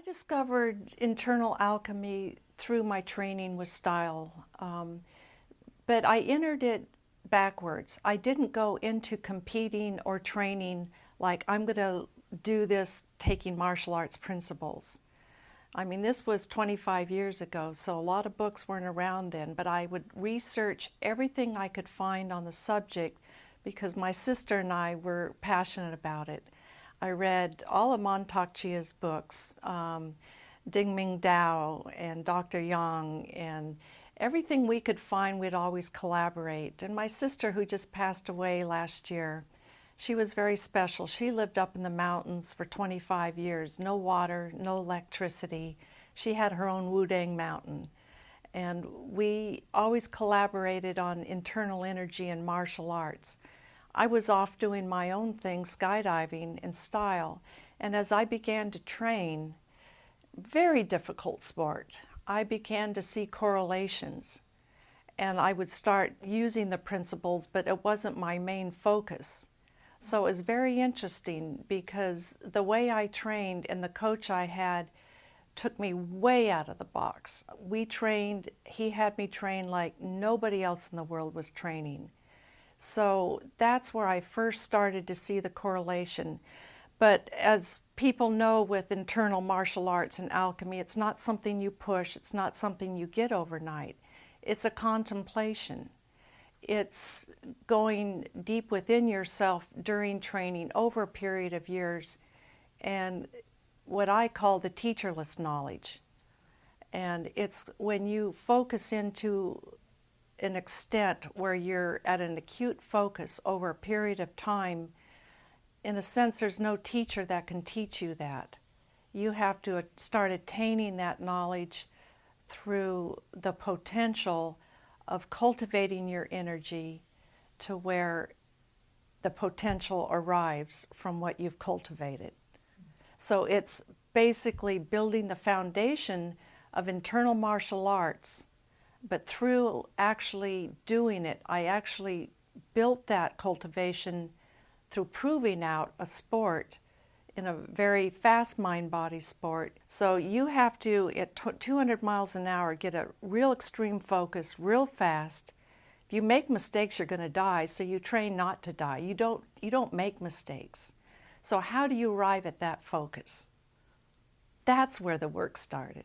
discovered internal alchemy through my training with style, but I entered it backwards. I didn't go into competing or training like I'm going to do this taking martial arts principles. I mean, this was 25 years ago, so a lot of books weren't around then, but I would research everything I could find on the subject because my sister and I were passionate about it. I read all of Montauk Chia's books, Ding Ming Dao and Dr. Yang, and everything we could find, we'd always collaborate. And my sister, who just passed away last year, she was very special. She lived up in the mountains for 25 years, no water, no electricity. She had her own Wudang mountain. And we always collaborated on internal energy and martial arts. I was off doing my own thing, skydiving in style. And as I began to train, very difficult sport, I began to see correlations. And I would start using the principles, but it wasn't my main focus. So it was very interesting because the way I trained and the coach I had took me way out of the box. He had me train like nobody else in the world was training. So that's where I first started to see the correlation. But as people know with internal martial arts and alchemy, it's not something you push, it's not something you get overnight. It's a contemplation. It's going deep within yourself during training over a period of years, and what I call the teacherless knowledge. And it's when you focus into an extent where you're at an acute focus over a period of time, in a sense, there's no teacher that can teach you that. You have to start attaining that knowledge through the potential of cultivating your energy to where the potential arrives from what you've cultivated. So it's basically building the foundation of internal martial arts, but through actually doing it, I actually built that cultivation through proving out a sport in a very fast mind-body sport. So you have to, at 200 miles an hour, get a real extreme focus, real fast. If you make mistakes, you're going to die, so you train not to die. You don't make mistakes. So how do you arrive at that focus? That's where the work started.